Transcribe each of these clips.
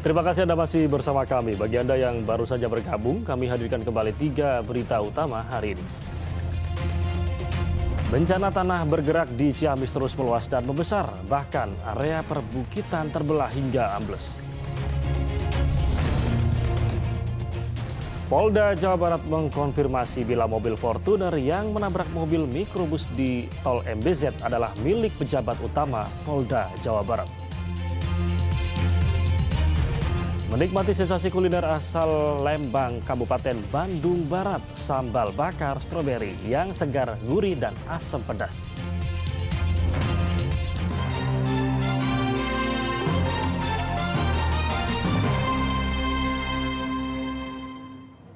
Terima kasih Anda masih bersama kami. Bagi Anda yang baru saja bergabung, kami hadirkan kembali 3 berita utama hari ini. Bencana tanah bergerak di Ciamis terus meluas dan membesar, bahkan area perbukitan terbelah hingga ambles. Polda Jawa Barat mengkonfirmasi bila mobil Fortuner yang menabrak mobil mikrobus di Tol MBZ adalah milik pejabat utama Polda Jawa Barat. Menikmati sensasi kuliner asal Lembang, Kabupaten Bandung Barat, sambal bakar stroberi yang segar, gurih, dan asam pedas.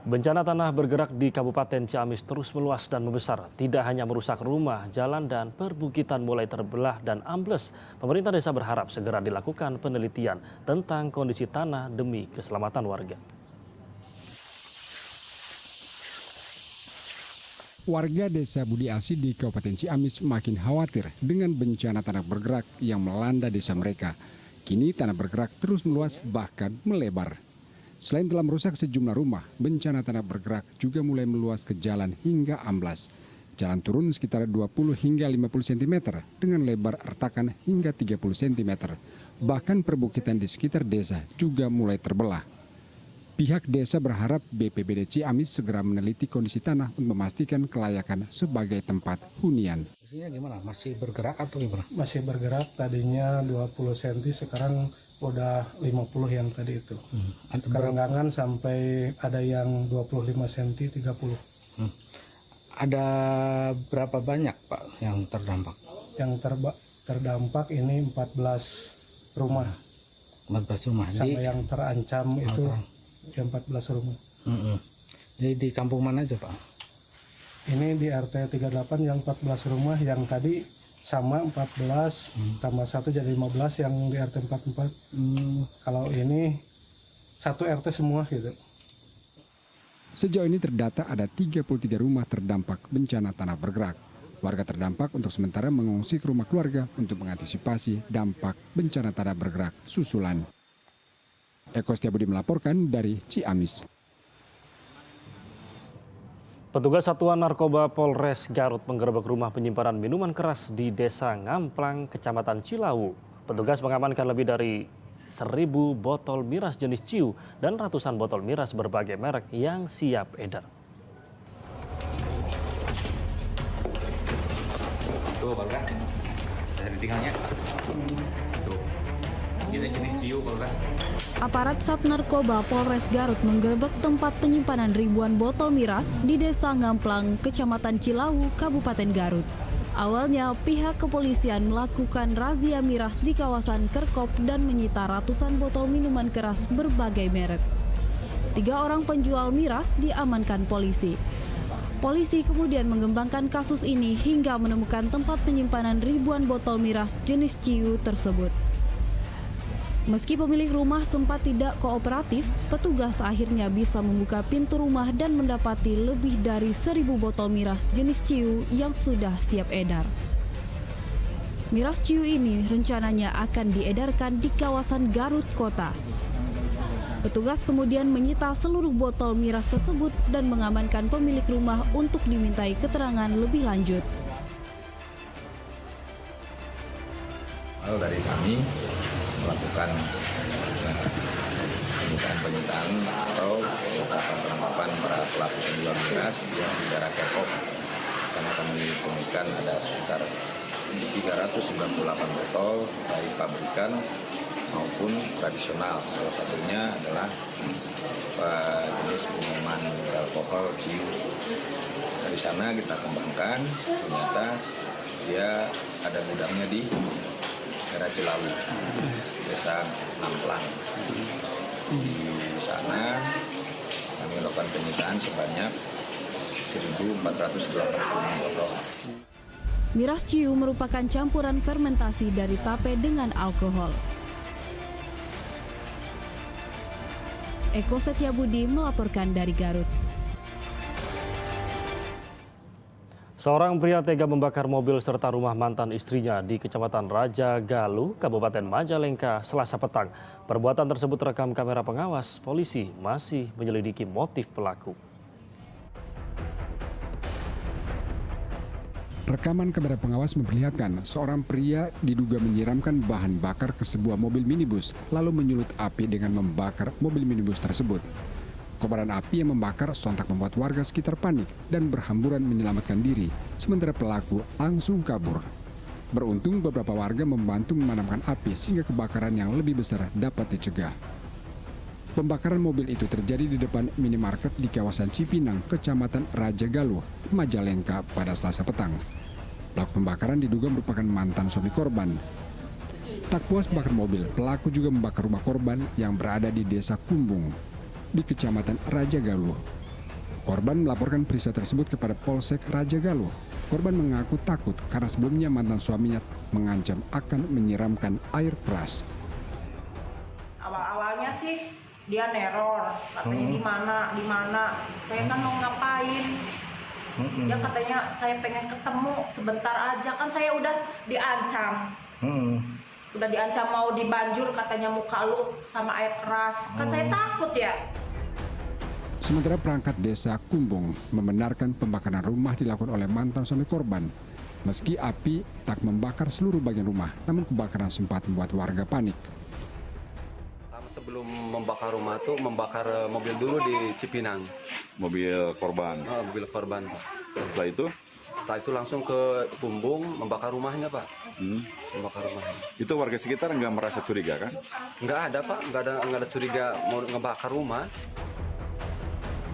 Bencana tanah bergerak di Kabupaten Ciamis terus meluas dan membesar. Tidak hanya merusak rumah, jalan, dan perbukitan mulai terbelah dan ambles. Pemerintah desa berharap segera dilakukan penelitian tentang kondisi tanah demi keselamatan warga. Warga desa Budi Asi di Kabupaten Ciamis makin khawatir dengan bencana tanah bergerak yang melanda desa mereka. Kini tanah bergerak terus meluas bahkan melebar. Selain telah merusak sejumlah rumah, bencana tanah bergerak juga mulai meluas ke jalan hingga amblas. Jalan turun sekitar 20 hingga 50 cm dengan lebar retakan hingga 30 cm. Bahkan perbukitan di sekitar desa juga mulai terbelah. Pihak desa berharap BPBD Ciamis segera meneliti kondisi tanah untuk memastikan kelayakan sebagai tempat hunian. Ini gimana? Masih bergerak atau gimana? Masih bergerak, tadinya 20 cm, sekarang udah 50 yang tadi itu. Kerenggangan sampai ada yang 25 cm, 30. Ada berapa banyak Pak yang terdampak? Yang terdampak ini 14 rumah. 14 rumah. Sama yang terancam itu yang 14 rumah. Jadi di kampung mana aja Pak? Ini di RT 38 yang 14 rumah, yang tadi sama 14 tambah 1 jadi 15 yang di RT 44. Kalau ini satu RT semua gitu. Sejauh ini terdata ada 33 rumah terdampak bencana tanah bergerak. Warga terdampak untuk sementara mengungsi ke rumah keluarga untuk mengantisipasi dampak bencana tanah bergerak susulan. Eko Setiabudi melaporkan dari Ciamis. Petugas Satuan Narkoba Polres Garut menggerebek rumah penyimpanan minuman keras di Desa Ngamplang, Kecamatan Cilawu. Petugas mengamankan lebih dari 1.000 botol miras jenis ciu dan ratusan botol miras berbagai merek yang siap edar. Tuh, Pak Lurah. Ada tinggalnya. Tuh. Ini jenis ciu, Pak Lurah. Aparat Sat Narkoba Polres Garut menggerebek tempat penyimpanan ribuan botol miras di Desa Ngamplang, Kecamatan Cilawu, Kabupaten Garut. Awalnya, pihak kepolisian melakukan razia miras di kawasan Kerkop dan menyita ratusan botol minuman keras berbagai merek. 3 orang penjual miras diamankan polisi. Polisi kemudian mengembangkan kasus ini hingga menemukan tempat penyimpanan ribuan botol miras jenis ciu tersebut. Meski pemilik rumah sempat tidak kooperatif, petugas akhirnya bisa membuka pintu rumah dan mendapati lebih dari 1.000 botol miras jenis ciu yang sudah siap edar. Miras ciu ini rencananya akan diedarkan di kawasan Garut Kota. Petugas kemudian menyita seluruh botol miras tersebut dan mengamankan pemilik rumah untuk dimintai keterangan lebih lanjut. Lalu dari kami melakukan penyitaan atau penangkapan para pelaku penjual miras yang di daerah Kerkop. Di sana kami temukan ada sekitar 398 botol baik pabrikan maupun tradisional. Salah satunya adalah jenis minuman beralkohol ciu. Dari sana kita kembangkan, ternyata dia ada gudangnya di daerah Cilawu, Desa Ngamplang. Di sana kami melakukan penyitaan sebanyak 1.480 botol. Miras ciu merupakan campuran fermentasi dari tape dengan alkohol. Eko Setiabudi melaporkan dari Garut. Seorang pria tega membakar mobil serta rumah mantan istrinya di Kecamatan Raja Galuh, Kabupaten Majalengka, Selasa petang. Perbuatan tersebut terekam kamera pengawas. Polisi masih menyelidiki motif pelaku. Rekaman kamera pengawas memperlihatkan seorang pria diduga menyiramkan bahan bakar ke sebuah mobil minibus, lalu menyulut api dengan membakar mobil minibus tersebut. Kobaran api yang membakar sontak membuat warga sekitar panik dan berhamburan menyelamatkan diri, sementara pelaku langsung kabur. Beruntung beberapa warga membantu memadamkan api sehingga kebakaran yang lebih besar dapat dicegah. Pembakaran mobil itu terjadi di depan minimarket di kawasan Cipinang, Kecamatan Raja Galuh, Majalengka pada Selasa petang. Pelaku pembakaran diduga merupakan mantan suami korban. Tak puas membakar mobil, pelaku juga membakar rumah korban yang berada di Desa Kumbung di Kecamatan Raja Galuh. Korban melaporkan peristiwa tersebut kepada Polsek Raja Galuh. Korban mengaku takut karena sebelumnya mantan suaminya mengancam akan menyiramkan air keras. Awal-awalnya sih dia neror, katanya di mana. Saya kan mau ngapain? Dia katanya saya pengen ketemu sebentar aja, kan saya udah diancam. Udah diancam mau dibanjur katanya muka lu sama air keras. Kan saya takut ya. Sementara perangkat desa Kumbung membenarkan pembakaran rumah dilakukan oleh mantan suami korban. Meski api tak membakar seluruh bagian rumah, namun kebakaran sempat membuat warga panik. Sebelum membakar rumah tuh membakar mobil dulu di Cipinang. Mobil korban. Oh, mobil korban, Pak. Setelah itu? Setelah itu langsung ke Kumbung membakar rumahnya, Pak. Membakar rumahnya. Itu warga sekitar nggak merasa curiga kan? Nggak ada, Pak. Nggak ada curiga mau ngebakar rumah.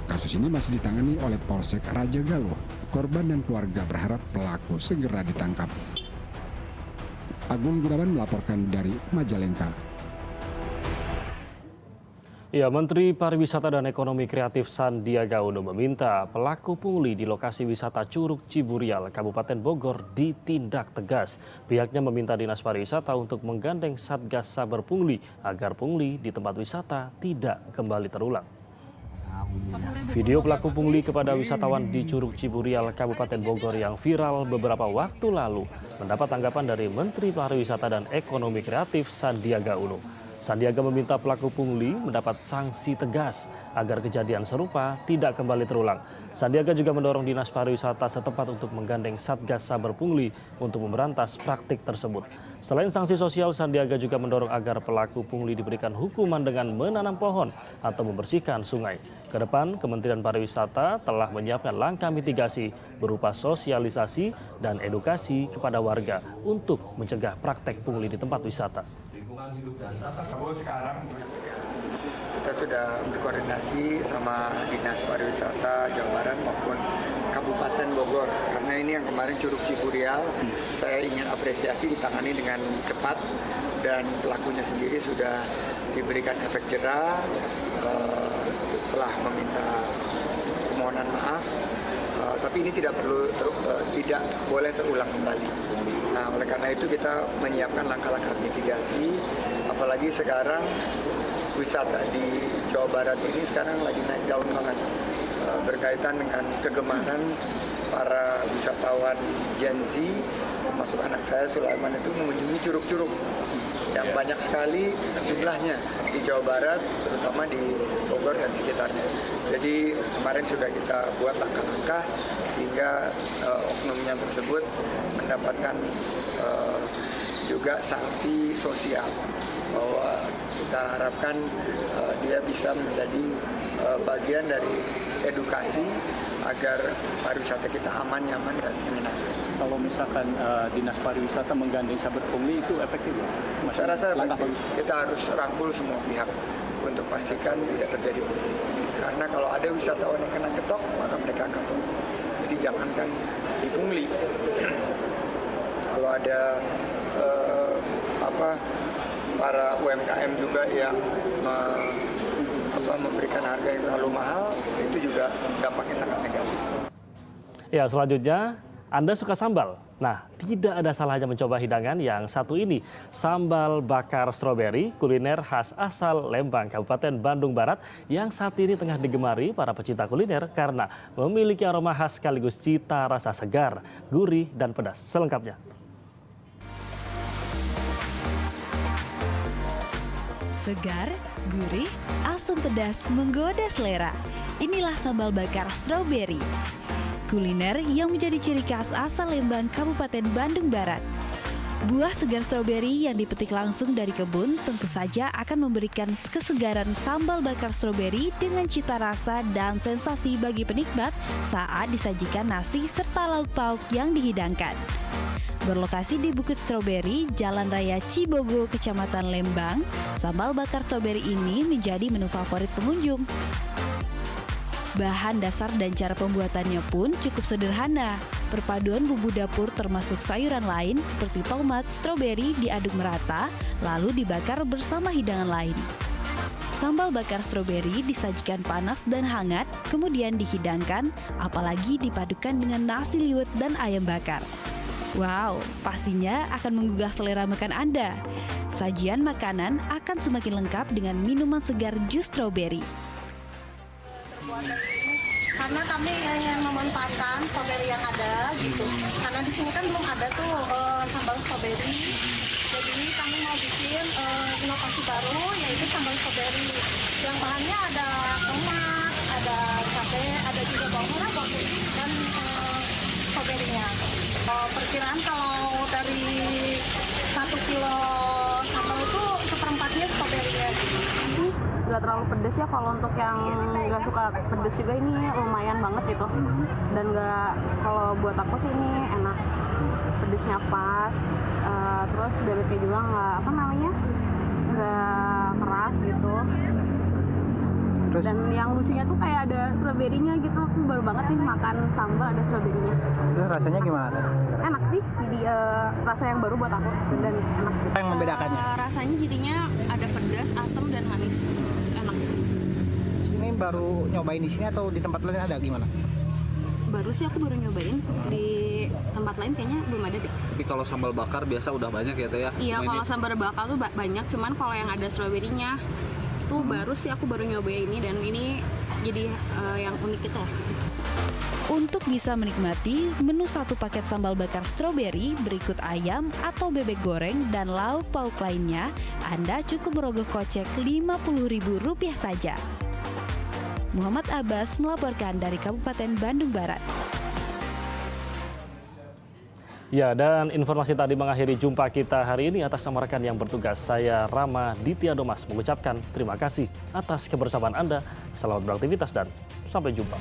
Kasus ini masih ditangani oleh Polsek Raja Galuh. Korban dan keluarga berharap pelaku segera ditangkap. Agung Gunawan melaporkan dari Majalengka. Ya, Menteri Pariwisata dan Ekonomi Kreatif Sandiaga Uno meminta pelaku pungli di lokasi wisata Curug Ciburial, Kabupaten Bogor ditindak tegas. Pihaknya meminta Dinas Pariwisata untuk menggandeng Satgas Saber Pungli agar pungli di tempat wisata tidak kembali terulang. Video pelaku pungli kepada wisatawan di Curug Ciburial, Kabupaten Bogor yang viral beberapa waktu lalu mendapat tanggapan dari Menteri Pariwisata dan Ekonomi Kreatif Sandiaga Uno. Sandiaga meminta pelaku pungli mendapat sanksi tegas agar kejadian serupa tidak kembali terulang. Sandiaga juga mendorong Dinas Pariwisata setempat untuk menggandeng Satgas Saber Pungli untuk memberantas praktik tersebut. Selain sanksi sosial, Sandiaga juga mendorong agar pelaku pungli diberikan hukuman dengan menanam pohon atau membersihkan sungai. Kedepan, Kementerian Pariwisata telah menyiapkan langkah mitigasi berupa sosialisasi dan edukasi kepada warga untuk mencegah praktek pungli di tempat wisata. Kita sudah berkoordinasi sama Dinas Pariwisata Jawa Barat maupun Kabupaten Bogor, karena ini yang kemarin Curug Ciburial saya ingin apresiasi ditangani dengan cepat dan pelakunya sendiri sudah diberikan efek jera, telah meminta permohonan maaf, tapi ini tidak boleh terulang kembali. Nah, oleh karena itu kita menyiapkan langkah-langkah mitigasi, apalagi sekarang wisata di Jawa Barat ini sekarang lagi naik daun banget, berkaitan dengan kegemaran para wisatawan Gen Z, termasuk anak saya Sulaiman itu mengunjungi curug-curug yang banyak sekali jumlahnya di Jawa Barat, terutama di Bogor dan sekitarnya. Jadi kemarin sudah kita buat langkah-langkah sehingga oknumnya tersebut mendapatkan juga sanksi sosial, bahwa kita harapkan dia bisa menjadi bagian dari edukasi agar pariwisata kita aman, nyaman, dan menyenangkan. Kalau misalkan Dinas Pariwisata menggandeng Saber Pungli itu efektif? Saya rasa kita harus rangkul semua pihak untuk pastikan tidak terjadi pungli. Karena kalau ada wisatawan yang kena ketok, maka mereka akan pungli. Jadi jangankan dipungli. Kalau ada para UMKM juga yang memberikan harga yang terlalu mahal, itu juga dampaknya sangat negatif. Ya, selanjutnya Anda suka sambal? Nah, tidak ada salahnya mencoba hidangan yang satu ini. Sambal bakar stroberi, kuliner khas asal Lembang, Kabupaten Bandung Barat, yang saat ini tengah digemari para pecinta kuliner karena memiliki aroma khas sekaligus cita rasa segar, gurih, dan pedas. Selengkapnya. Segar, gurih, asam pedas menggoda selera. Inilah sambal bakar stroberi. Kuliner yang menjadi ciri khas asal Lembang, Kabupaten Bandung Barat. Buah segar stroberi yang dipetik langsung dari kebun tentu saja akan memberikan kesegaran sambal bakar stroberi dengan cita rasa dan sensasi bagi penikmat saat disajikan nasi serta lauk pauk yang dihidangkan. Berlokasi di Bukit Stroberi, Jalan Raya Cibogo, Kecamatan Lembang, sambal bakar stroberi ini menjadi menu favorit pengunjung. Bahan dasar dan cara pembuatannya pun cukup sederhana. Perpaduan bumbu dapur termasuk sayuran lain seperti tomat, stroberi diaduk merata, lalu dibakar bersama hidangan lain. Sambal bakar stroberi disajikan panas dan hangat, kemudian dihidangkan, apalagi dipadukan dengan nasi liwet dan ayam bakar. Wow, pastinya akan menggugah selera makan Anda. Sajian makanan akan semakin lengkap dengan minuman segar jus stroberi. Karena kami ingin memanfaatkan stroberi yang ada gitu. Karena di sini kan belum ada tuh sambal stroberi. Jadi kami mau bikin inovasi baru yaitu sambal stroberi. Yang bahannya ada tomat, ada cabai, ada juga bawang merah, bawang putih dan stroberinya. Perkiraan kalau dari 1 kilo sambal itu seperempatnya stroberinya. Nggak terlalu pedes ya, kalau untuk yang nggak suka pedes juga ini lumayan banget gitu. Dan nggak, kalau buat aku sih ini enak, pedesnya pas, terus bebeknya juga nggak nggak keras gitu. Terus? Dan yang lucunya tuh kayak ada stroberinya gitu, aku baru banget nih makan sambal ada stroberinya. Terus rasanya gimana? Enak sih, jadi rasa yang baru buat aku dan enak. Apa yang membedakannya? Rasanya jadinya ada pedas, asam dan manis, terus enak. Ini baru nyobain di sini atau di tempat lain ada gimana? Baru sih, aku baru nyobain. Di tempat lain kayaknya belum ada deh. Tapi kalau sambal bakar biasa udah banyak ya Teh ya? Iya, kalau sambal bakar tuh banyak, cuman kalau yang ada stroberinya tuh baru sih, aku baru nyobain ini dan ini jadi yang unik gitu lah. Untuk bisa menikmati menu satu paket sambal bakar stroberi berikut ayam atau bebek goreng dan lauk pauk lainnya, Anda cukup merogoh kocek Rp50.000 saja. Muhammad Abbas melaporkan dari Kabupaten Bandung Barat. Ya, dan informasi tadi mengakhiri jumpa kita hari ini. Atas nama rekan yang bertugas, saya Rama Ditya Domas mengucapkan terima kasih atas kebersamaan Anda. Selamat beraktivitas dan sampai jumpa.